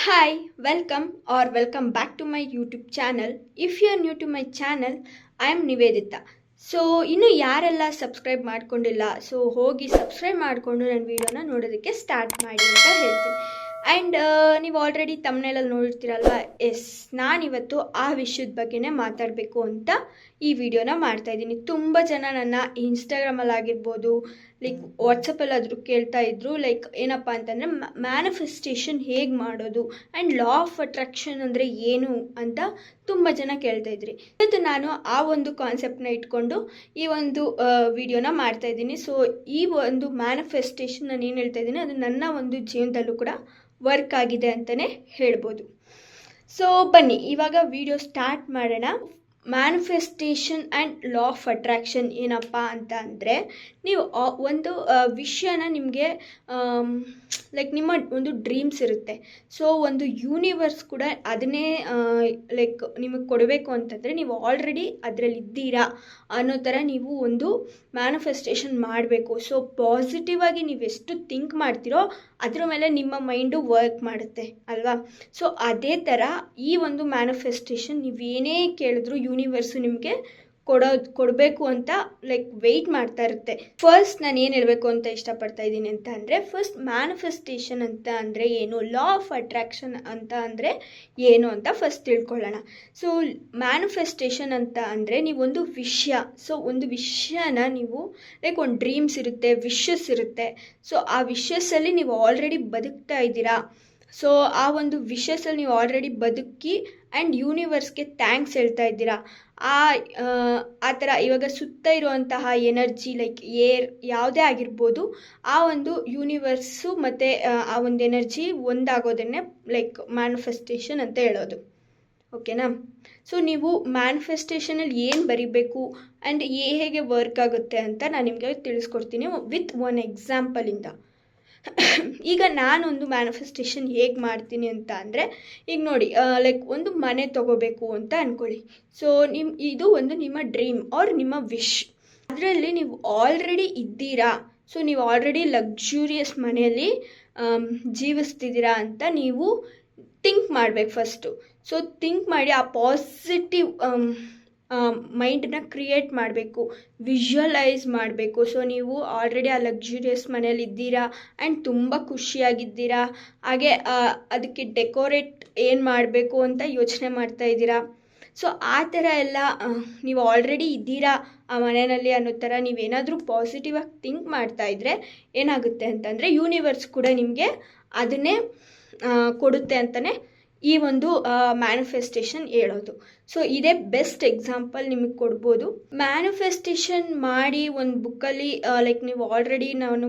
Hi, welcome back to my YouTube channel. If you are new to my channel, I am Nivedita. So ಇನ್ನು ಯಾರೆಲ್ಲ subscribe ಮಾಡ್ಕೊಂಡಿಲ್ಲ so ಹೋಗಿ subscribe ಮಾಡಿಕೊಂಡು ನನ್ನ ವೀಡಿಯೋನ ನೋಡೋದಕ್ಕೆ ಸ್ಟಾರ್ಟ್ ಮಾಡಿ ಅಂತ ಹೇಳ್ತೀನಿ. ಆ್ಯಂಡ್ ನೀವು ಆಲ್ರೆಡಿ ತಮ್ಮನೇಲಲ್ಲಿ ನೋಡಿರ್ತೀರಲ್ವ. ನಾನಿವತ್ತು ಆ ವಿಷಯದ ಬಗ್ಗೆನೇ ಮಾತಾಡಬೇಕು ಅಂತ ಈ ವಿಡಿಯೋನ ಮಾಡ್ತಾಯಿದ್ದೀನಿ. ತುಂಬ ಜನ ನನ್ನ ಇನ್ಸ್ಟಾಗ್ರಾಮಲ್ಲಿ ಆಗಿರ್ಬೋದು, ಲೈಕ್ ವಾಟ್ಸಪ್ಪಲ್ಲಾದರೂ ಕೇಳ್ತಾ ಇದ್ರು, ಲೈಕ್ ಏನಪ್ಪ ಅಂತಂದರೆ ಮ್ಯಾನಿಫೆಸ್ಟೇಷನ್ ಹೇಗೆ ಮಾಡೋದು ಆ್ಯಂಡ್ ಲಾ ಆಫ್ ಅಟ್ರಾಕ್ಷನ್ ಅಂದರೆ ಏನು ಅಂತ ತುಂಬ ಜನ ಕೇಳ್ತಾ ಇದ್ರಿ. ಇವತ್ತು ನಾನು ಆ ಒಂದು ಕಾನ್ಸೆಪ್ಟನ್ನ ಇಟ್ಕೊಂಡು ಈ ಒಂದು ವಿಡಿಯೋನ ಮಾಡ್ತಾಯಿದ್ದೀನಿ. ಸೊ ಈ ಒಂದು ಮ್ಯಾನಿಫೆಸ್ಟೇಷನ್ ನಾನು ಏನು ಹೇಳ್ತಾ ಇದ್ದೀನಿ ಅದು ನನ್ನ ಒಂದು ಜೀವನದಲ್ಲೂ ಕೂಡ ವರ್ಕ್ ಆಗಿದೆ ಅಂತಲೇ ಹೇಳ್ಬೋದು. ಸೊ ಬನ್ನಿ ಇವಾಗ ವಿಡಿಯೋ ಸ್ಟಾರ್ಟ್ ಮಾಡೋಣ. Manifestation and law of attraction ಏನಪ್ಪ ಅಂತ ಅಂದರೆ, ನೀವು ಒಂದು ವಿಷಯನ ನಿಮಗೆ ಲೈಕ್ ನಿಮ್ಮ ಒಂದು ಡ್ರೀಮ್ಸ್ ಇರುತ್ತೆ. ಸೊ ಒಂದು ಯೂನಿವರ್ಸ್ ಕೂಡ ಅದನ್ನೇ ಲೈಕ್ ನಿಮಗೆ ಕೊಡಬೇಕು ಅಂತಂದರೆ ನೀವು ಆಲ್ರೆಡಿ ಅದರಲ್ಲಿ ಇದ್ದೀರಾ ಅನ್ನೋ ಥರ ನೀವು ಒಂದು ಮ್ಯಾನಿಫೆಸ್ಟೇಷನ್ ಮಾಡಬೇಕು. ಸೊ ಪಾಸಿಟಿವ್ ಆಗಿ ನೀವು ಎಷ್ಟು ಥಿಂಕ್ ಮಾಡ್ತೀರೋ ಅದ್ರ ಮೇಲೆ ನಿಮ್ಮ ಮೈಂಡು ವರ್ಕ್ ಮಾಡುತ್ತೆ ಅಲ್ವಾ. ಸೊ ಅದೇ ಥರ ಈ ಒಂದು ಮ್ಯಾನಿಫೆಸ್ಟೇಷನ್ ನೀವೇನೇ ಕೇಳಿದ್ರು ಯೂನಿವರ್ಸು ನಿಮಗೆ ಕೊಡಬೇಕು ಅಂತ ಲೈಕ್ ವೆಯ್ಟ್ ಮಾಡ್ತಾ ಇರುತ್ತೆ. ಫಸ್ಟ್ ನಾನು ಏನು ಹೇಳಬೇಕು ಅಂತ ಇಷ್ಟಪಡ್ತಾ ಇದ್ದೀನಿ ಅಂತ ಅಂದರೆ, ಫಸ್ಟ್ ಮ್ಯಾನಿಫೆಸ್ಟೇಷನ್ ಅಂತ ಅಂದರೆ ಏನು, ಲಾ ಆಫ್ ಅಟ್ರಾಕ್ಷನ್ ಅಂತ ಅಂದರೆ ಏನು ಅಂತ ಫಸ್ಟ್ ತಿಳ್ಕೊಳ್ಳೋಣ. ಸೊ ಮ್ಯಾನಿಫೆಸ್ಟೇಷನ್ ಅಂತ ಅಂದರೆ ನೀವೊಂದು ವಿಷಯ, ಸೊ ಒಂದು ವಿಷಯನ ನೀವು ಲೈಕ್ ಒಂದು ಡ್ರೀಮ್ಸ್ ಇರುತ್ತೆ, ವಿಶಸ್ ಇರುತ್ತೆ. ಸೊ ಆ ವಿಶಸ್ಸಲ್ಲಿ ನೀವು ಆಲ್ರೆಡಿ ಬದುಕ್ತಾ ಇದ್ದೀರಾ. ಸೊ ಆ ಒಂದು ವಿಷಸಲ್ಲಿ ನೀವು ಆಲ್ರೆಡಿ ಬದುಕಿ ಆ್ಯಂಡ್ ಯೂನಿವರ್ಸ್ಗೆ ಥ್ಯಾಂಕ್ಸ್ ಹೇಳ್ತಾ ಇದ್ದೀರಾ. ಆ ಥರ ಇವಾಗ ಸುತ್ತ ಇರುವಂತಹ ಎನರ್ಜಿ ಲೈಕ್ ಏರ್ ಯಾವುದೇ ಆಗಿರ್ಬೋದು, ಆ ಒಂದು ಯೂನಿವರ್ಸು ಮತ್ತು ಆ ಒಂದು ಎನರ್ಜಿ ಒಂದಾಗೋದನ್ನೇ ಲೈಕ್ ಮ್ಯಾನಿಫೆಸ್ಟೇಷನ್ ಅಂತ ಹೇಳೋದು. ಓಕೆನಾ. ಸೊ ನೀವು ಮ್ಯಾನಿಫೆಸ್ಟೇಷನಲ್ಲಿ ಏನು ಬರೀಬೇಕು ಆ್ಯಂಡ್ ಹೇಗೆ ವರ್ಕ್ ಆಗುತ್ತೆ ಅಂತ ನಾನು ನಿಮಗೆ ತಿಳಿಸ್ಕೊಡ್ತೀನಿ ವಿತ್ ಒನ್ ಎಕ್ಸಾಂಪಲಿಂದ. ಈಗ ನಾನೊಂದು ಮ್ಯಾನಿಫೆಸ್ಟೇಷನ್ ಹೇಗೆ ಮಾಡ್ತೀನಿ ಅಂತ ಅಂದರೆ, ಈಗ ನೋಡಿ ಲೈಕ್ ಒಂದು ಮನೆ ತೊಗೋಬೇಕು ಅಂತ ಅಂದ್ಕೊಳ್ಳಿ. ಸೊ ಇದು ಒಂದು ನಿಮ್ಮ ಡ್ರೀಮ್ ಆರ್ ನಿಮ್ಮ ವಿಶ್. ಅದರಲ್ಲಿ ನೀವು ಆಲ್ರೆಡಿ ಇದ್ದೀರಾ. ಸೊ ನೀವು ಆಲ್ರೆಡಿ ಲಕ್ಸುರಿಯಸ್ ಮನೆಯಲ್ಲಿ ಜೀವಿಸ್ತಿದ್ದೀರಾ ಅಂತ ನೀವು ಥಿಂಕ್ ಮಾಡಬೇಕು ಫಸ್ಟು. ಸೊ ಥಿಂಕ್ ಮಾಡಿ ಆ ಪಾಸಿಟಿವ್ ಮೈಂಡನ್ನ ಕ್ರಿಯೇಟ್ ಮಾಡಬೇಕು, ವಿಜುವಲೈಸ್ ಮಾಡಬೇಕು. ಸೊ ನೀವು ಆಲ್ರೆಡಿ ಆ ಲಕ್ಸುರಿಯಸ್ ಮನೇಲಿ ಇದ್ದೀರಾ ಆ್ಯಂಡ್ ತುಂಬ ಖುಷಿಯಾಗಿದ್ದೀರಾ. ಹಾಗೆ ಅದಕ್ಕೆ ಡೆಕೋರೇಟ್ ಏನು ಮಾಡಬೇಕು ಅಂತ ಯೋಚನೆ ಮಾಡ್ತಾ ಇದ್ದೀರಾ. ಸೊ ಆ ಥರ ಎಲ್ಲ ನೀವು ಆಲ್ರೆಡಿ ಇದ್ದೀರಾ ಆ ಮನೆಯಲ್ಲಿ ಅನ್ನೋ ಥರ ನೀವೇನಾದರೂ ಪಾಸಿಟಿವ್ ಆಗಿ ಥಿಂಕ್ ಮಾಡ್ತಾ ಇದ್ದರೆ ಏನಾಗುತ್ತೆ ಅಂತಂದರೆ ಯೂನಿವರ್ಸ್ ಕೂಡ ನಿಮಗೆ ಅದನ್ನೇ ಕೊಡುತ್ತೆ ಅಂತಲೇ ಈ ಒಂದು ಮ್ಯಾನಿಫೆಸ್ಟೇಷನ್ ಹೇಳೋದು. ಸೊ ಇದೇ ಬೆಸ್ಟ್ ಎಕ್ಸಾಂಪಲ್ ನಿಮಗೆ ಕೊಡ್ಬೋದು. ಮ್ಯಾನಿಫೆಸ್ಟೇಷನ್ ಮಾಡಿ ಒಂದು ಬುಕ್ಕಲ್ಲಿ ಲೈಕ್ ನೀವು ಆಲ್ರೆಡಿ ನಾನು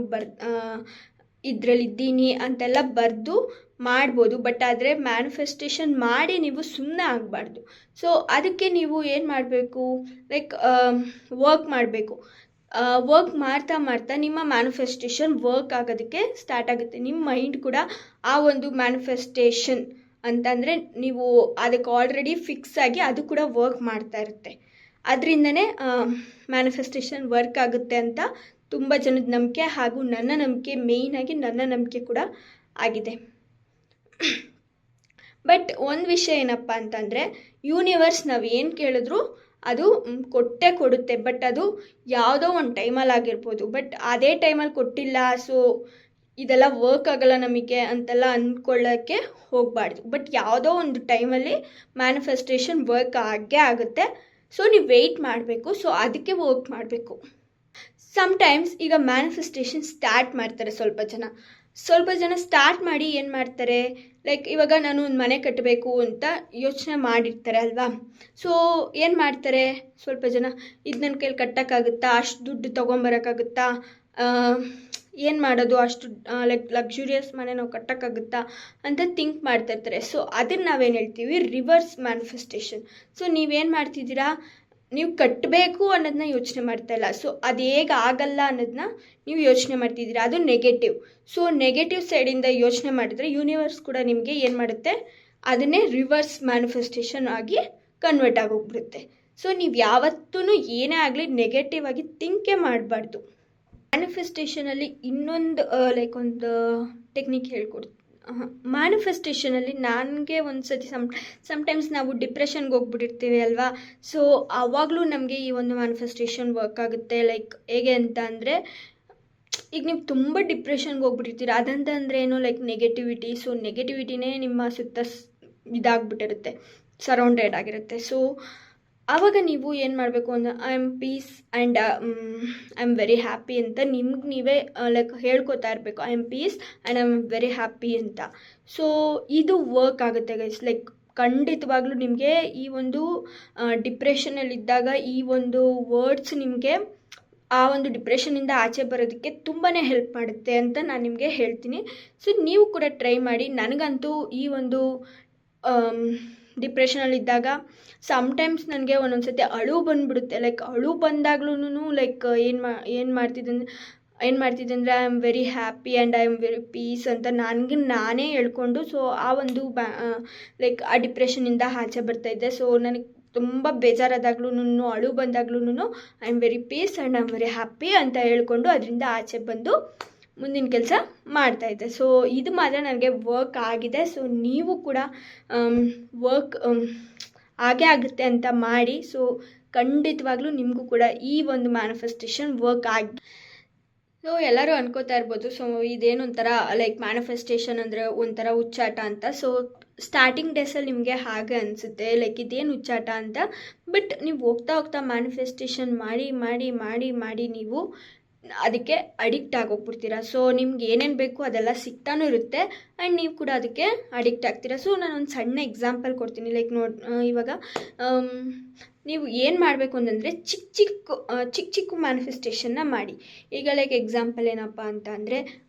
ಇದರಲ್ಲಿದ್ದೀನಿ ಅಂತೆಲ್ಲ ಬರೆದು ಮಾಡ್ಬೋದು. ಬಟ್ ಆದರೆ ಮ್ಯಾನಿಫೆಸ್ಟೇಷನ್ ಮಾಡಿ ನೀವು ಸುಮ್ಮನೆ ಆಗಬಾರ್ದು. ಸೊ ಅದಕ್ಕೆ ನೀವು ಏನು ಮಾಡಬೇಕು, ಲೈಕ್ ವರ್ಕ್ ಮಾಡಬೇಕು. ವರ್ಕ್ ಮಾಡ್ತಾ ನಿಮ್ಮ ಮ್ಯಾನಿಫೆಸ್ಟೇಷನ್ ವರ್ಕ್ ಆಗೋದಕ್ಕೆ ಸ್ಟಾರ್ಟ್ ಆಗುತ್ತೆ. ನಿಮ್ಮ ಮೈಂಡ್ ಕೂಡ ಆ ಒಂದು ಮ್ಯಾನಿಫೆಸ್ಟೇಷನ್ ಅಂತಂದರೆ ನೀವು ಅದಕ್ಕೆ ಆಲ್ರೆಡಿ ಫಿಕ್ಸ್ ಆಗಿ ಅದು ಕೂಡ ವರ್ಕ್ ಮಾಡ್ತಾ ಇರುತ್ತೆ. ಅದರಿಂದನೇ ಮ್ಯಾನಿಫೆಸ್ಟೇಷನ್ ವರ್ಕ್ ಆಗುತ್ತೆ ಅಂತ ತುಂಬ ಜನದ ನಂಬಿಕೆ, ಹಾಗೂ ನನ್ನ ನಂಬಿಕೆ, ಮೇಯ್ನಾಗಿ ನನ್ನ ನಂಬಿಕೆ ಕೂಡ ಆಗಿದೆ. ಬಟ್ ಒಂದು ವಿಷಯ ಏನಪ್ಪ ಅಂತಂದರೆ, ಯೂನಿವರ್ಸ್ ನಾವು ಏನು ಕೇಳಿದ್ರು ಅದು ಕೊಟ್ಟೇ ಕೊಡುತ್ತೆ. ಬಟ್ ಅದು ಯಾವುದೋ ಒಂದು ಟೈಮಲ್ಲಿ ಆಗಿರ್ಬೋದು, ಬಟ್ ಅದೇ ಟೈಮಲ್ಲಿ ಕೊಟ್ಟಿಲ್ಲ ಸೊ ಇದೆಲ್ಲ ವರ್ಕ್ ಆಗಲ್ಲ ನಮಗೆ ಅಂತೆಲ್ಲ ಅಂದ್ಕೊಳ್ಳೋಕ್ಕೆ ಹೋಗಬಾರ್ದು. ಬಟ್ ಯಾವುದೋ ಒಂದು ಟೈಮಲ್ಲಿ ಮ್ಯಾನಿಫೆಸ್ಟೇಷನ್ ವರ್ಕ್ ಆಗೇ ಆಗುತ್ತೆ. ಸೊ ನೀವು ವೆಯ್ಟ್ ಮಾಡಬೇಕು. ಸೊ ಅದಕ್ಕೆ ವರ್ಕ್ ಮಾಡಬೇಕು. ಸಮ್ಟೈಮ್ಸ್ ಈಗ ಮ್ಯಾನಿಫೆಸ್ಟೇಷನ್ ಸ್ಟಾರ್ಟ್ ಮಾಡ್ತಾರೆ ಸ್ವಲ್ಪ ಜನ ಸ್ಟಾರ್ಟ್ ಮಾಡಿ ಏನು ಮಾಡ್ತಾರೆ, ಲೈಕ್ ಇವಾಗ ನಾನು ಒಂದು ಮನೆ ಕಟ್ಟಬೇಕು ಅಂತ ಯೋಚನೆ ಮಾಡಿರ್ತಾರೆ ಅಲ್ವಾ. ಸೊ ಏನು ಮಾಡ್ತಾರೆ, ಸ್ವಲ್ಪ ಜನ ಇದು ನನ್ನ ಕೈಲಿ ಕಟ್ಟೋಕ್ಕಾಗುತ್ತಾ, ಅಷ್ಟು ದುಡ್ಡು ತೊಗೊಂಬರೋಕ್ಕಾಗುತ್ತಾ, ಏನು ಮಾಡೋದು, ಅಷ್ಟು ಲೈಕ್ ಲಕ್ಸುರಿಯಸ್ ಮನೆ ನಾವು ಕಟ್ಟೋಕ್ಕಾಗುತ್ತಾ ಅಂತ ಥಿಂಕ್ ಮಾಡ್ತಾ ಇರ್ತಾರೆ. ಸೊ ಅದನ್ನು ನಾವೇನು ಹೇಳ್ತೀವಿ, ರಿವರ್ಸ್ ಮ್ಯಾನಿಫೆಸ್ಟೇಷನ್. ಸೊ ನೀವೇನು ಮಾಡ್ತಿದ್ದೀರಾ, ನೀವು ಕಟ್ಟಬೇಕು ಅನ್ನೋದನ್ನ ಯೋಚನೆ ಮಾಡ್ತಾ ಇಲ್ಲ. ಸೊ ಅದು ಹೇಗೆ ಆಗಲ್ಲ ಅನ್ನೋದನ್ನ ನೀವು ಯೋಚನೆ ಮಾಡ್ತಿದ್ದೀರಾ, ಅದು ನೆಗೆಟಿವ್. ಸೊ ನೆಗೆಟಿವ್ ಸೈಡಿಂದ ಯೋಚನೆ ಮಾಡಿದರೆ ಯೂನಿವರ್ಸ್ ಕೂಡ ನಿಮಗೆ ಏನು ಮಾಡುತ್ತೆ, ಅದನ್ನೇ ರಿವರ್ಸ್ ಮ್ಯಾನಿಫೆಸ್ಟೇಷನ್ ಆಗಿ ಕನ್ವರ್ಟ್ ಆಗೋಗ್ಬಿಡುತ್ತೆ. ಸೊ ನೀವು ಯಾವತ್ತೂ ಏನೇ ಆಗಲಿ ನೆಗೆಟಿವ್ ಆಗಿ ಥಿಂಕೇ ಮಾಡಬಾರ್ದು. ಮ್ಯಾನಿಫೆಸ್ಟೇಷನಲ್ಲಿ ಇನ್ನೊಂದು ಲೈಕ್ ಒಂದು ಟೆಕ್ನಿಕ್ ಮ್ಯಾನಿಫೆಸ್ಟೇಷನಲ್ಲಿ ನನಗೆ ಒಂದು ಸತಿ ಸಮ್ಟೈಮ್ಸ್ ನಾವು ಡಿಪ್ರೆಷನ್ಗೆ ಹೋಗ್ಬಿಟ್ಟಿರ್ತೀವಿ ಅಲ್ವಾ. ಸೊ ಆವಾಗಲೂ ನಮಗೆ ಈ ಒಂದು ಮ್ಯಾನಿಫೆಸ್ಟೇಷನ್ ವರ್ಕ್ ಆಗುತ್ತೆ. ಲೈಕ್ ಹೇಗೆ ಅಂತ ಅಂದರೆ, ಈಗ ನೀವು ತುಂಬ ಡಿಪ್ರೆಷನ್ಗೆ ಹೋಗ್ಬಿಟ್ಟಿರ್ತೀರ, ಅದಂತಂದರೆ ಏನು, ಲೈಕ್ ನೆಗೆಟಿವಿಟಿ. ಸೊ ನೆಗೆಟಿವಿಟಿನೇ ನಿಮ್ಮ ಸುತ್ತ ಇದಾಗ್ಬಿಟ್ಟಿರುತ್ತೆ, ಸರೌಂಡೆಡ್ ಆಗಿರುತ್ತೆ. ಸೊ ಆವಾಗ ನೀವು ಏನು ಮಾಡಬೇಕು ಅಂದರೆ, I am peace and I am very happy ಅಂತ ನಿಮ್ಗೆ ನೀವೇ ಲೈಕ್ ಹೇಳ್ಕೊತಾ ಇರಬೇಕು. I am peace and I am very happy ಅಂತ. ಸೊ ಇದು ವರ್ಕ್ ಆಗುತ್ತೆ ಗೈಸ್. ಲೈಕ್ ಖಂಡಿತವಾಗ್ಲೂ ನಿಮಗೆ ಈ ಒಂದು ಡಿಪ್ರೆಷನಲ್ಲಿದ್ದಾಗ ಈ ಒಂದು ವರ್ಡ್ಸ್ ನಿಮಗೆ ಆ ಒಂದು ಡಿಪ್ರೆಷನಿಂದ ಆಚೆ ಬರೋದಕ್ಕೆ ತುಂಬಾ ಹೆಲ್ಪ್ ಮಾಡುತ್ತೆ ಅಂತ ನಾನು ನಿಮಗೆ ಹೇಳ್ತೀನಿ. ಸೊ ನೀವು ಕೂಡ ಟ್ರೈ ಮಾಡಿ. ನನಗಂತೂ ಈ ಒಂದು ಡಿಪ್ರೆಷನಲ್ಲಿದ್ದಾಗ ಸಮ್ಟೈಮ್ಸ್ ನನಗೆ ಒಂದೊಂದು ಸತಿ ಅಳು ಬಂದುಬಿಡುತ್ತೆ. ಲೈಕ್ ಅಳು ಬಂದಾಗ್ಲೂ ಲೈಕ್ ಏನು ಮಾಡ್ತಿದ್ದೆ ಅಂದರೆ I am very happy and I am very peace ಅಂತ ನನಗೆ ನಾನೇ ಹೇಳ್ಕೊಂಡು ಸೊ ಆ ಒಂದು ಲೈಕ್ ಆ ಡಿಪ್ರೆಷನಿಂದ ಆಚೆ ಬರ್ತಾಯಿದ್ದೆ. ಸೊ ನನಗೆ ತುಂಬ ಬೇಜಾರಾದಾಗ್ಲೂ ಅಳು ಬಂದಾಗ್ಲೂ I am very peace and I am very happy ಅಂತ ಹೇಳ್ಕೊಂಡು ಅದರಿಂದ ಆಚೆ ಬಂದು ಮುಂದಿನ ಕೆಲಸ ಮಾಡ್ತಾಯಿದ್ದೆ. ಸೊ ಇದು ಮಾತ್ರ ನನಗೆ ವರ್ಕ್ ಆಗಿದೆ. ಸೊ ನೀವು ಕೂಡ ವರ್ಕ್ ಹಾಗೇ ಆಗುತ್ತೆ ಅಂತ ಮಾಡಿ. ಸೊ ಖಂಡಿತವಾಗ್ಲೂ ನಿಮಗೂ ಕೂಡ ಈ ಒಂದು ಮ್ಯಾನಿಫೆಸ್ಟೇಷನ್ ವರ್ಕ್ ಆಗಿ. ಸೊ ಎಲ್ಲರೂ ಅನ್ಕೋತಾ ಇರ್ಬೋದು, ಸೊ ಇದೇನು ಒಂಥರ ಲೈಕ್ ಮ್ಯಾನಿಫೆಸ್ಟೇಷನ್ ಅಂದರೆ ಒಂಥರ ಹುಚ್ಚಾಟ ಅಂತ. ಸೊ ಸ್ಟಾರ್ಟಿಂಗ್ ಡೇಸಲ್ಲಿ ನಿಮಗೆ ಹಾಗೆ ಅನಿಸುತ್ತೆ, ಲೈಕ್ ಇದೇನು ಹುಚ್ಚಾಟ ಅಂತ. ಬಟ್ ನೀವು ಹೋಗ್ತಾ ಹೋಗ್ತಾ ಮ್ಯಾನಿಫೆಸ್ಟೇಷನ್ ಮಾಡಿ ಮಾಡಿ ಮಾಡಿ ಮಾಡಿ ನೀವು ಅದಕ್ಕೆ ಅಡಿಕ್ಟ್ ಆಗೋಗ್ಬಿಡ್ತೀರ. ಸೊ ನಿಮ್ಗೆ ಏನೇನು ಬೇಕು ಅದೆಲ್ಲ ಸಿಗ್ತಾನೂ ಇರುತ್ತೆ ಆ್ಯಂಡ್ ನೀವು ಕೂಡ ಅದಕ್ಕೆ ಅಡಿಕ್ಟ್ ಆಗ್ತೀರಾ. ಸೊ ನಾನೊಂದು ಸಣ್ಣ ಎಕ್ಸಾಂಪಲ್ ಕೊಡ್ತೀನಿ. ಲೈಕ್ ಇವಾಗ ನೀವು ಏನು ಮಾಡಬೇಕು ಅಂತಂದರೆ ಚಿಕ್ಕ ಚಿಕ್ಕ ಮ್ಯಾನಿಫೆಸ್ಟೇಷನ್ನ ಮಾಡಿ. ಈಗ ಲೈಕ್ ಎಕ್ಸಾಂಪಲ್ ಏನಪ್ಪ ಅಂತ ಅಂದರೆ,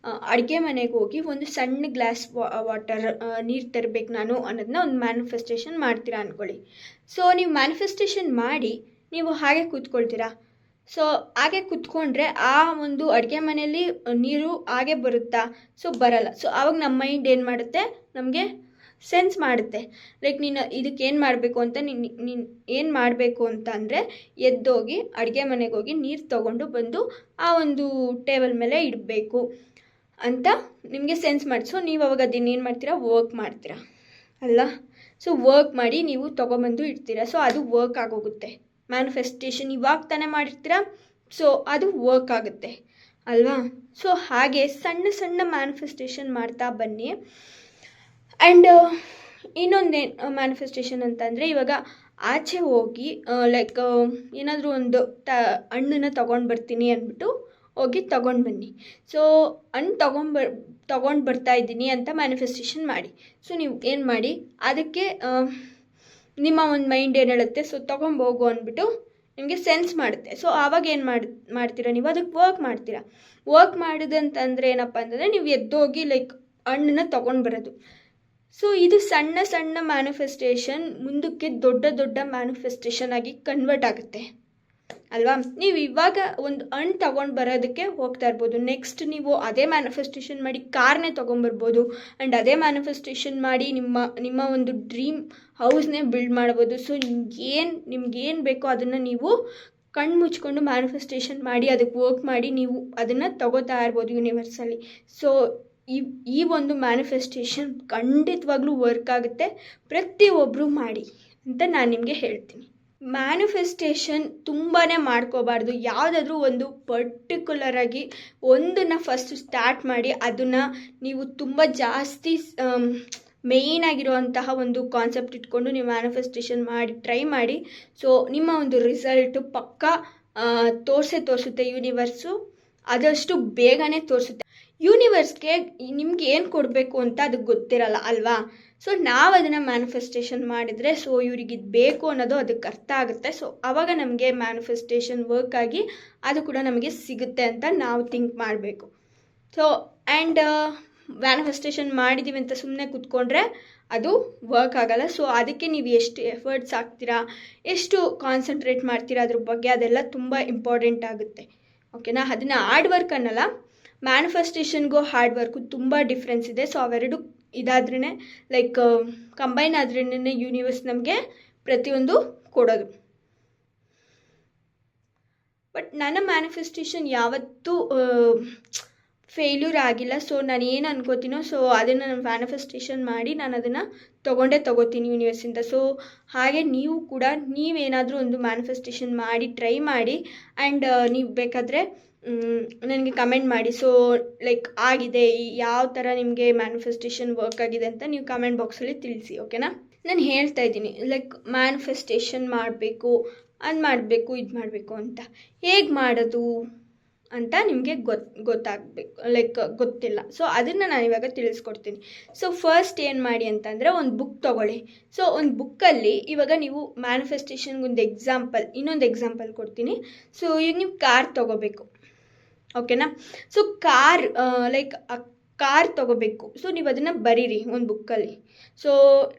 ಅಡುಗೆ ಮನೆಗೆ ಹೋಗಿ ಒಂದು ಸಣ್ಣ ಗ್ಲಾಸ್ ವಾಟರ್ ನೀರು ತರಬೇಕು ನಾನು ಅನ್ನೋದನ್ನ ಒಂದು ಮ್ಯಾನಿಫೆಸ್ಟೇಷನ್ ಮಾಡ್ತೀರಾ ಅಂದ್ಕೊಳ್ಳಿ. ಸೊ ನೀವು ಮ್ಯಾನಿಫೆಸ್ಟೇಷನ್ ಮಾಡಿ ನೀವು ಹಾಗೆ ಕೂತ್ಕೊಳ್ತೀರಾ. ಸೊ ಹಾಗೆ ಕೂತ್ಕೊಂಡ್ರೆ ಆ ಒಂದು ಅಡುಗೆ ಮನೆಯಲ್ಲಿ ನೀರು ಹಾಗೆ ಬರುತ್ತಾ? ಸೊ ಬರಲ್ಲ. ಸೊ ಆವಾಗ ನಮ್ಮ ಮೈಂಡ್ ಏನು ಮಾಡುತ್ತೆ, ನಮಗೆ ಸೆನ್ಸ್ ಮಾಡುತ್ತೆ. ಲೈಕ್ ನೀನು ಇದಕ್ಕೆ ಏನು ಮಾಡಬೇಕು ಅಂತ ನೀನು ಏನು ಮಾಡಬೇಕು ಅಂತ ಅಂದರೆ, ಎದ್ದೋಗಿ ಅಡುಗೆ ಮನೆಗೆ ಹೋಗಿ ನೀರು ತೊಗೊಂಡು ಬಂದು ಆ ಒಂದು ಟೇಬಲ್ ಮೇಲೆ ಇಡಬೇಕು ಅಂತ ನಿಮಗೆ ಸೆನ್ಸ್ ಮಾಡಿ. ಸೊ ನೀವು ಅವಾಗ ಅದನ್ನು ಏನು ಮಾಡ್ತೀರಾ, ವರ್ಕ್ ಮಾಡ್ತೀರಾ ಅಲ್ಲ. ಸೊ ವರ್ಕ್ ಮಾಡಿ ನೀವು ತೊಗೊಂಬಂದು ಇಡ್ತೀರಾ. ಸೊ ಅದು ವರ್ಕ್ ಆಗೋಗುತ್ತೆ. ಮ್ಯಾನಿಫೆಸ್ಟೇಷನ್ ಇವಾಗ ತಾನೇ ಮಾಡಿರ್ತೀರ, ಸೊ ಅದು ವರ್ಕ್ ಆಗುತ್ತೆ ಅಲ್ವಾ. ಸೊ ಹಾಗೆ ಸಣ್ಣ ಸಣ್ಣ ಮ್ಯಾನಿಫೆಸ್ಟೇಷನ್ ಮಾಡ್ತಾ ಬನ್ನಿ. ಆ್ಯಂಡ್ ಇನ್ನೊಂದೇನು ಮ್ಯಾನಿಫೆಸ್ಟೇಷನ್ ಅಂತಂದರೆ, ಇವಾಗ ಆಚೆ ಹೋಗಿ ಲೈಕ್ ಏನಾದರೂ ಒಂದು ಹಣ್ಣನ್ನು ತೊಗೊಂಡು ಬರ್ತೀನಿ ಅಂದ್ಬಿಟ್ಟು ಹೋಗಿ ತೊಗೊಂಡು ಬನ್ನಿ. ಸೊ ಹಣ್ಣು ತೊಗೊಂಡು ಬರ್ತಾ ಇದ್ದೀನಿ ಅಂತ ಮ್ಯಾನಿಫೆಸ್ಟೇಷನ್ ಮಾಡಿ. ಸೊ ನೀವು ಏನು ಮಾಡಿ, ಅದಕ್ಕೆ ನಿಮ್ಮ ಒಂದು ಮೈಂಡ್ ಏನು ಹೇಳುತ್ತೆ, ಸೊ ತೊಗೊಂಬೋಗು ಅಂದ್ಬಿಟ್ಟು ನಿಮಗೆ ಸೆನ್ಸ್ ಮಾಡುತ್ತೆ. ಸೊ ಆವಾಗ ಏನು ಮಾಡ್ತೀರಾ, ನೀವು ಅದಕ್ಕೆ ವರ್ಕ್ ಮಾಡ್ತೀರಾ. ವರ್ಕ್ ಮಾಡೋದಂತಂದರೆ ಏನಪ್ಪ ಅಂತಂದರೆ, ನೀವು ಎದ್ದೋಗಿ ಲೈಕ್ ಹಣ್ಣನ್ನ ತೊಗೊಂಡು ಬರೋದು. ಸೊ ಇದು ಸಣ್ಣ ಸಣ್ಣ ಮ್ಯಾನಿಫೆಸ್ಟೇಷನ್ ಮುಂದಕ್ಕೆ ದೊಡ್ಡ ದೊಡ್ಡ ಮ್ಯಾನಿಫೆಸ್ಟೇಷನ್ ಆಗಿ ಕನ್ವರ್ಟ್ ಆಗುತ್ತೆ ಅಲ್ವಾ. ನೀವು ಇವಾಗ ಒಂದು ಹಣ್ಣು ತೊಗೊಂಡು ಬರೋದಕ್ಕೆ ಹೋಗ್ತಾ ಇರ್ಬೋದು, ನೆಕ್ಸ್ಟ್ ನೀವು ಅದೇ ಮ್ಯಾನಿಫೆಸ್ಟೇಷನ್ ಮಾಡಿ ಕಾರ್ನೇ ತೊಗೊಂಬರ್ಬೋದು. ಆ್ಯಂಡ್ ಅದೇ ಮ್ಯಾನಿಫೆಸ್ಟೇಷನ್ ಮಾಡಿ ನಿಮ್ಮ ಒಂದು ಡ್ರೀಮ್ ಹೌಸ್ನೇ ಬಿಲ್ಡ್ ಮಾಡ್ಬೋದು. ಸೊ ನಿಮ್ಗೇನು ಬೇಕೋ ಅದನ್ನು ನೀವು ಕಣ್ಣು ಮುಚ್ಕೊಂಡು ಮ್ಯಾನಿಫೆಸ್ಟೇಷನ್ ಮಾಡಿ ಅದಕ್ಕೆ ವರ್ಕ್ ಮಾಡಿ ನೀವು ಅದನ್ನು ತಗೋತಾ ಇರ್ಬೋದು ಯೂನಿವರ್ಸಲ್ಲಿ. ಸೊ ಈ ಒಂದು ಮ್ಯಾನಿಫೆಸ್ಟೇಷನ್ ಖಂಡಿತವಾಗ್ಲೂ ವರ್ಕ್ ಆಗುತ್ತೆ. ಪ್ರತಿಯೊಬ್ಬರು ಮಾಡಿ ಅಂತ ನಾನು ನಿಮಗೆ ಹೇಳ್ತೀನಿ. ಮ್ಯಾನಿಫೆಸ್ಟೇಷನ್ ತುಂಬಾ ಮಾಡ್ಕೋಬಾರ್ದು. ಯಾವುದಾದ್ರೂ ಒಂದು ಪರ್ಟಿಕ್ಯುಲರಾಗಿ ಒಂದನ್ನು ಫಸ್ಟ್ ಸ್ಟಾರ್ಟ್ ಮಾಡಿ ಅದನ್ನು ನೀವು ತುಂಬ ಜಾಸ್ತಿ ಮೇಯ್ನ್ ಆಗಿರುವಂತಹ ಒಂದು ಕಾನ್ಸೆಪ್ಟ್ ಇಟ್ಕೊಂಡು ನೀವು ಮ್ಯಾನಿಫೆಸ್ಟೇಷನ್ ಮಾಡಿ ಟ್ರೈ ಮಾಡಿ. ಸೊ ನಿಮ್ಮ ಒಂದು ರಿಸಲ್ಟು ಪಕ್ಕಾ ತೋರಿಸುತ್ತೆ ಯೂನಿವರ್ಸು. ಆದಷ್ಟು ಬೇಗನೆ ತೋರಿಸುತ್ತೆ. ಯೂನಿವರ್ಸ್ಗೆ ನಿಮ್ಗೆ ಏನು ಕೊಡಬೇಕು ಅಂತ ಅದಕ್ಕೆ ಗೊತ್ತಿರಲ್ಲ ಅಲ್ವಾ. ಸೊ ನಾವು ಅದನ್ನು ಮ್ಯಾನಿಫೆಸ್ಟೇಷನ್ ಮಾಡಿದರೆ ಸೊ ಇವ್ರಿಗೆ ಇದು ಬೇಕು ಅನ್ನೋದು ಅದಕ್ಕೆ ಅರ್ಥ ಆಗುತ್ತೆ. ಸೊ ಆವಾಗ ನಮಗೆ ಮ್ಯಾನಿಫೆಸ್ಟೇಷನ್ ವರ್ಕ್ ಆಗಿ ಅದು ಕೂಡ ನಮಗೆ ಸಿಗುತ್ತೆ ಅಂತ ನಾವು ಥಿಂಕ್ ಮಾಡಬೇಕು. ಸೊ ಆ್ಯಂಡ್ ಮ್ಯಾನಿಫೆಸ್ಟೇಷನ್ ಮಾಡಿದ್ದೀವಿ ಅಂತ ಸುಮ್ಮನೆ ಕೂತ್ಕೊಂಡ್ರೆ ಅದು ವರ್ಕ್ ಆಗಲ್ಲ. ಸೊ ಅದಕ್ಕೆ ನೀವು ಎಷ್ಟು ಎಫರ್ಟ್ಸ್ ಹಾಕ್ತೀರಾ, ಎಷ್ಟು ಕಾನ್ಸಂಟ್ರೇಟ್ ಮಾಡ್ತೀರಾ ಅದ್ರ ಬಗ್ಗೆ, ಅದೆಲ್ಲ ತುಂಬ ಇಂಪಾರ್ಟೆಂಟ್ ಆಗುತ್ತೆ. ಓಕೆನಾ. ಅದನ್ನು ಹಾರ್ಡ್ ವರ್ಕ್ ಅನ್ನಲ್ಲ, ಮ್ಯಾನಿಫೆಸ್ಟೇಷನ್ಗೂ ಹಾರ್ಡ್ ವರ್ಕು ತುಂಬ ಡಿಫ್ರೆನ್ಸ್ ಇದೆ. ಸೊ ಅವೆರಡು ಇದಾದ್ರೇ ಲೈಕ್ ಕಂಬೈನ್ ಆದ್ರೇ ಯೂನಿವರ್ಸ್ ನಮಗೆ ಪ್ರತಿಯೊಂದು ಕೊಡೋದು. ಬಟ್ ನನ್ನ ಮ್ಯಾನಿಫೆಸ್ಟೇಷನ್ ಯಾವತ್ತೂ ಫೇಲ್ಯೂರ್ ಆಗಿಲ್ಲ. ಸೊ ನಾನು ಏನು ಅನ್ಕೋತೀನೋ ಸೊ ಅದನ್ನು ನಾನು ಮ್ಯಾನಿಫೆಸ್ಟೇಷನ್ ಮಾಡಿ ನಾನು ಅದನ್ನು ತಗೋತೀನಿ ಯೂನಿವರ್ಸಿಂದ. ಸೊ ಹಾಗೆ ನೀವು ಕೂಡ ನೀವೇನಾದರೂ ಒಂದು ಮ್ಯಾನಿಫೆಸ್ಟೇಷನ್ ಮಾಡಿ ಟ್ರೈ ಮಾಡಿ. ಆ್ಯಂಡ್ ನೀವು ಬೇಕಾದರೆ ನನಗೆ ಕಮೆಂಟ್ ಮಾಡಿ. ಸೊ ಲೈಕ್ ಆಗಿದೆ ಯಾವ ಥರ ನಿಮಗೆ ಮ್ಯಾನಿಫೆಸ್ಟೇಷನ್ ವರ್ಕ್ ಆಗಿದೆ ಅಂತ ನೀವು ಕಮೆಂಟ್ ಬಾಕ್ಸಲ್ಲಿ ತಿಳಿಸಿ, ಓಕೆನಾ. ನಾನು ಹೇಳ್ತಾ ಇದ್ದೀನಿ ಲೈಕ್ ಮ್ಯಾನಿಫೆಸ್ಟೇಷನ್ ಮಾಡಬೇಕು, ಅದು ಮಾಡಬೇಕು, ಇದು ಮಾಡಬೇಕು ಅಂತ. ಹೇಗೆ ಮಾಡೋದು ಅಂತ ನಿಮಗೆ ಗೊತ್ತಾಗಬೇಕು, ಲೈಕ್ ಗೊತ್ತಿಲ್ಲ. ಸೊ ಅದನ್ನು ನಾನು ಇವಾಗ ತಿಳಿಸ್ಕೊಡ್ತೀನಿ. ಸೊ ಫಸ್ಟ್ ಏನು ಮಾಡಿ ಅಂತಂದರೆ ಒಂದು ಬುಕ್ ತೊಗೊಳ್ಳಿ. ಸೊ ಒಂದು ಬುಕ್ಕಲ್ಲಿ ಇವಾಗ ನೀವು ಮ್ಯಾನಿಫೆಸ್ಟೇಷನ್ಗೆ ಇನ್ನೊಂದು ಎಕ್ಸಾಂಪಲ್ ಕೊಡ್ತೀನಿ. ಸೊ ಈಗ ನೀವು ಕಾರ್ ತೊಗೋಬೇಕು, ಓಕೆನಾ. ಸೊ ಕಾರ್ ತೊಗೋಬೇಕು. ಸೊ ನೀವು ಅದನ್ನು ಬರೀರಿ ಒಂದು ಬುಕ್ಕಲ್ಲಿ. ಸೊ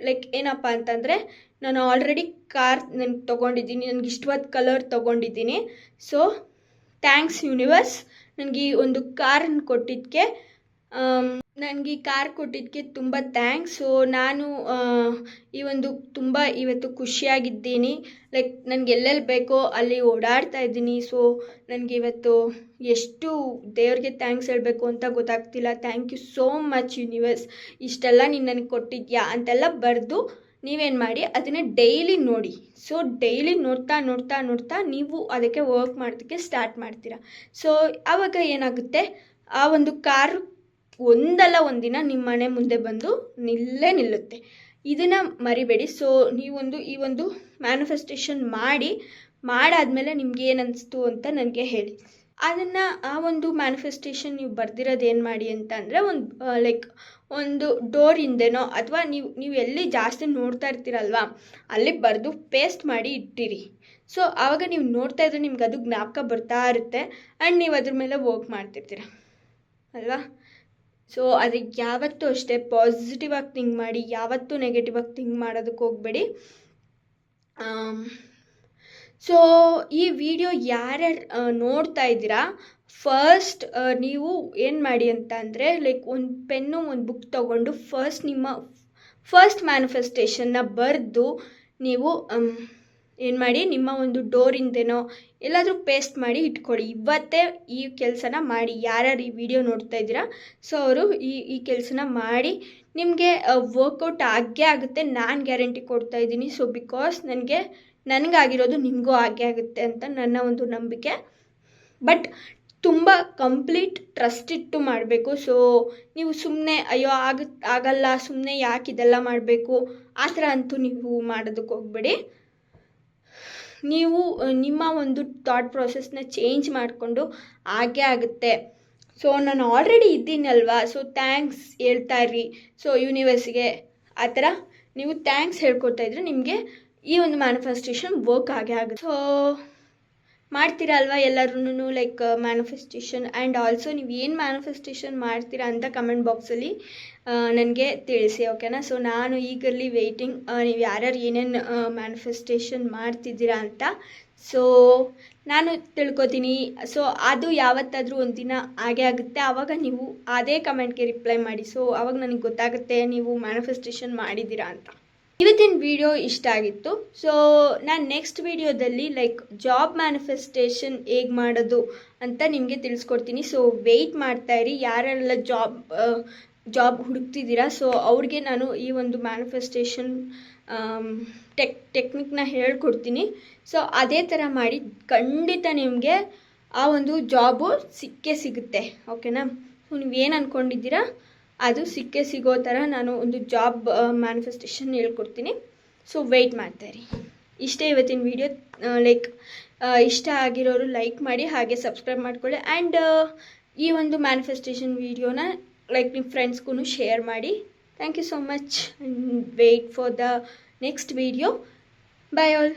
ಲೈಕ್ ಏನಪ್ಪ ಅಂತಂದರೆ ನಾನು ಆಲ್ರೆಡಿ ಕಾರ್ ನನಗೆ ತೊಗೊಂಡಿದ್ದೀನಿ, ನನಗೆ ಇಷ್ಟವಾದ ಕಲರ್ ತೊಗೊಂಡಿದ್ದೀನಿ. ಸೊ ಥ್ಯಾಂಕ್ಸ್ ಯೂನಿವರ್ಸ್, ನನಗೆ ಈ ಒಂದು ಕಾರನ್ನು ಕೊಟ್ಟಿದ್ದಕ್ಕೆ ತುಂಬ ಥ್ಯಾಂಕ್ಸ್. ಸೊ ನಾನು ಈ ಒಂದು ತುಂಬ ಇವತ್ತು ಖುಷಿಯಾಗಿದ್ದೀನಿ. ಲೈಕ್ ನನಗೆ ಎಲ್ಲೆಲ್ಲಿ ಬೇಕೋ ಅಲ್ಲಿ ಓಡಾಡ್ತಾ ಇದ್ದೀನಿ. ಸೊ ನನಗೆ ಇವತ್ತು ಎಷ್ಟು ದೇವ್ರಿಗೆ ಥ್ಯಾಂಕ್ಸ್ ಹೇಳಬೇಕು ಅಂತ ಗೊತ್ತಾಗ್ತಿಲ್ಲ. Thank you so much universe, ಇಷ್ಟೆಲ್ಲ ನೀನು ನನಗೆ ಕೊಟ್ಟಿದ್ಯಾ ಅಂತೆಲ್ಲ ಬರೆದು ನೀವೇನು ಮಾಡಿ ಅದನ್ನು ಡೈಲಿ ನೋಡಿ. ಸೊ ಡೈಲಿ ನೋಡ್ತಾ ನೀವು ಅದಕ್ಕೆ ವರ್ಕ್ ಮಾಡೋದಕ್ಕೆ ಸ್ಟಾರ್ಟ್ ಮಾಡ್ತೀರಾ. ಸೊ ಆವಾಗ ಏನಾಗುತ್ತೆ, ಆ ಒಂದು ಕಾರು ಒಂದಲ್ಲ ಒಂದಿನ ನಿಮ್ಮ ಮನೆ ಮುಂದೆ ಬಂದು ನಿಲ್ಲುತ್ತೆ. ಇದನ್ನು ಮರಿಬೇಡಿ. ಸೊ ಈ ಒಂದು ಮ್ಯಾನಿಫೆಸ್ಟೇಷನ್ ಮಾಡಾದಮೇಲೆ ನಿಮ್ಗೆ ಏನು ಅನಿಸ್ತು ಅಂತ ನನಗೆ ಹೇಳಿ. ಆ ಒಂದು ಮ್ಯಾನಿಫೆಸ್ಟೇಷನ್ ನೀವು ಬರ್ದಿರೋದು ಏನು ಮಾಡಿ ಅಂತ ಅಂದರೆ ಒಂದು ಡೋರ್ ಹಿಂದೆನೋ ಅಥವಾ ನೀವು ಎಲ್ಲಿ ಜಾಸ್ತಿ ನೋಡ್ತಾ ಇರ್ತೀರಲ್ವಾ ಅಲ್ಲಿ ಬರೆದು ಪೇಸ್ಟ್ ಮಾಡಿ ಇಟ್ಟಿರಿ. ಸೊ ಆವಾಗ ನೀವು ನೋಡ್ತಾ ಇದ್ರೆ ನಿಮ್ಗೆ ಅದು ಜ್ಞಾಪಕ ಬರ್ತಾ ಇರುತ್ತೆ ಆ್ಯಂಡ್ ನೀವು ಅದ್ರ ಮೇಲೆ ವರ್ಕ್ ಮಾಡ್ತಿರ್ತೀರ ಅಲ್ವಾ. ಸೊ ಅದಕ್ಕೆ ಯಾವತ್ತೂ ಅಷ್ಟೇ ಪಾಸಿಟಿವ್ ಆಗಿ ಥಿಂಕ್ ಮಾಡಿ, ಯಾವತ್ತೂ ನೆಗೆಟಿವ್ ಆಗಿ ಥಿಂಕ್ ಮಾಡೋದಕ್ಕೆ ಹೋಗಬೇಡಿ. ಸೊ ಈ ವಿಡಿಯೋ ಯಾರ್ಯಾರು ನೋಡ್ತಾ ಇದ್ದೀರಾ, ಫಸ್ಟ್ ನೀವು ಏನು ಮಾಡಿ ಅಂತ ಅಂದರೆ ಲೈಕ್ ಒಂದು ಪೆನ್ನು ಒಂದು ಬುಕ್ ತೊಗೊಂಡು ಫಸ್ಟ್ ಮ್ಯಾನಿಫೆಸ್ಟೇಷನ್ನ ಬರೆದು ನೀವು ಏನು ಮಾಡಿ ನಿಮ್ಮ ಒಂದು ಡೋರಿಂದೇನೋ ಎಲ್ಲಾದರೂ ಪೇಸ್ಟ್ ಮಾಡಿ ಇಟ್ಕೊಳ್ಳಿ. ಇವತ್ತೇ ಈ ಕೆಲಸನ ಮಾಡಿ. ಯಾರ್ಯಾರು ಈ ವಿಡಿಯೋ ನೋಡ್ತಾ ಇದ್ದೀರಾ ಸೊ ಅವರು ಈ ಕೆಲಸನ ಮಾಡಿ, ನಿಮಗೆ ವರ್ಕೌಟ್ ಆಗೇ ಆಗುತ್ತೆ, ನಾನು ಗ್ಯಾರಂಟಿ ಕೊಡ್ತಾ ಇದ್ದೀನಿ. ಸೊ ಬಿಕಾಸ್ ನನಗಾಗಿರೋದು ನಿಮಗೂ ಆಗೇ ಆಗುತ್ತೆ ಅಂತ ನನ್ನ ಒಂದು ನಂಬಿಕೆ. ಬಟ್ ತುಂಬ ಕಂಪ್ಲೀಟ್ ಟ್ರಸ್ಟ್ ಇಟ್ಟು ಮಾಡಬೇಕು. ಸೊ ನೀವು ಸುಮ್ಮನೆ ಅಯ್ಯೋ ಆಗಲ್ಲ ಸುಮ್ಮನೆ ಯಾಕೆ ಇದೆಲ್ಲ ಮಾಡಬೇಕು ಆ ಥರ ಅಂತೂ ನೀವು ಮಾಡೋದಕ್ಕೆ ಹೋಗಬೇಡಿ. ನೀವು ನಿಮ್ಮ ಒಂದು ಥಾಟ್ ಪ್ರೊಸೆಸ್ನ ಚೇಂಜ್ ಮಾಡಿಕೊಂಡು ಆಗೇ ಆಗುತ್ತೆ. ಸೊ ನಾನು ಆಲ್ರೆಡಿ ಇದ್ದೀನಲ್ವಾ, ಸೊ ಥ್ಯಾಂಕ್ಸ್ ಹೇಳ್ತಾ ಇರ್ರಿ. ಸೊ ಯೂನಿವರ್ಸಿಗೆ ಆ ಥರ ನೀವು ಥ್ಯಾಂಕ್ಸ್ ಹೇಳ್ಕೊತಾ ಇದ್ರೆ ನಿಮಗೆ ಈ ಒಂದು ಮ್ಯಾನಿಫೆಸ್ಟೇಷನ್ ವರ್ಕ್ ಆಗೇ ಆಗುತ್ತೆ. ಸೊ ಮಾಡ್ತೀರಾ ಅಲ್ವಾ ಎಲ್ಲರೂ ಲೈಕ್ ಮ್ಯಾನಿಫೆಸ್ಟೇಷನ್. ಆ್ಯಂಡ್ ಆಲ್ಸೋ ನೀವು ಏನು ಮ್ಯಾನಿಫೆಸ್ಟೇಷನ್ ಮಾಡ್ತೀರಾ ಅಂತ ಕಮೆಂಟ್ ಬಾಕ್ಸಲ್ಲಿ ನನಗೆ ತಿಳಿಸಿ, ಓಕೆನಾ. ಸೊ ನಾನು ಈಗಲ್ಲಿ ವೆಯ್ಟಿಂಗ್ ನೀವು ಯಾರ್ಯಾರು ಏನೇನು ಮ್ಯಾನಿಫೆಸ್ಟೇಷನ್ ಮಾಡ್ತಿದ್ದೀರಾ ಅಂತ. ಸೊ ನಾನು ತಿಳ್ಕೊತೀನಿ. ಸೊ ಅದು ಯಾವತ್ತಾದರೂ ಒಂದಿನ ಆಗೇ ಆಗುತ್ತೆ. ಆವಾಗ ನೀವು ಅದೇ ಕಮೆಂಟ್ಗೆ ರಿಪ್ಲೈ ಮಾಡಿ. ಸೊ ಆವಾಗ ನನಗೆ ಗೊತ್ತಾಗುತ್ತೆ ನೀವು ಮ್ಯಾನಿಫೆಸ್ಟೇಷನ್ ಮಾಡಿದ್ದೀರಾ ಅಂತ. ಇವತ್ತಿನ ವಿಡಿಯೋ ಇಷ್ಟ ಆಗಿತ್ತು. ಸೊ ನಾನು ನೆಕ್ಸ್ಟ್ ವಿಡಿಯೋದಲ್ಲಿ ಲೈಕ್ ಜಾಬ್ ಮ್ಯಾನಿಫೆಸ್ಟೇಷನ್ ಹೇಗೆ ಮಾಡೋದು ಅಂತ ನಿಮಗೆ ತಿಳಿಸ್ಕೊಡ್ತೀನಿ. ಸೊ ವೆಯ್ಟ್ ಮಾಡ್ತಾಯಿರಿ. ಯಾರೆಲ್ಲ ಜಾಬ್ ಹುಡುಕ್ತಿದ್ದೀರಾ ಸೊ ಅವ್ರಿಗೆ ನಾನು ಈ ಒಂದು ಮ್ಯಾನಿಫೆಸ್ಟೇಷನ್ ಟೆಕ್ನಿಕ್ನ ಹೇಳ್ಕೊಡ್ತೀನಿ. ಸೊ ಅದೇ ಥರ ಮಾಡಿ ಖಂಡಿತ ನಿಮಗೆ ಆ ಒಂದು ಜಾಬು ಸಿಗುತ್ತೆ, ಓಕೆನಾ. ಸೊ ನೀವೇನು ಅಂದ್ಕೊಂಡಿದ್ದೀರಾ ಅದು ಸಿಗೋ ಥರ ನಾನು ಒಂದು ಜಾಬ್ ಮ್ಯಾನಿಫೆಸ್ಟೇಷನ್ ಹೇಳ್ಕೊಡ್ತೀನಿ. ಸೊ ವೆಯ್ಟ್ ಮಾಡ್ತಾಯಿರಿ. ಇಷ್ಟೇ ಇವತ್ತಿನ ವಿಡಿಯೋ. ಲೈಕ್ ಇಷ್ಟ ಆಗಿರೋರು ಲೈಕ್ ಮಾಡಿ, ಹಾಗೆ ಸಬ್ಸ್ಕ್ರೈಬ್ ಮಾಡ್ಕೊಳ್ಳಿ. ಆ್ಯಂಡ್ ಈ ಒಂದು ಮ್ಯಾನಿಫೆಸ್ಟೇಷನ್ ವಿಡಿಯೋನ ಲೈಕ್ ನಿಮ್ಮ ಫ್ರೆಂಡ್ಸ್ಗೂ ಶೇರ್ ಮಾಡಿ. Thank you so much. Wait for the next video. Bye all.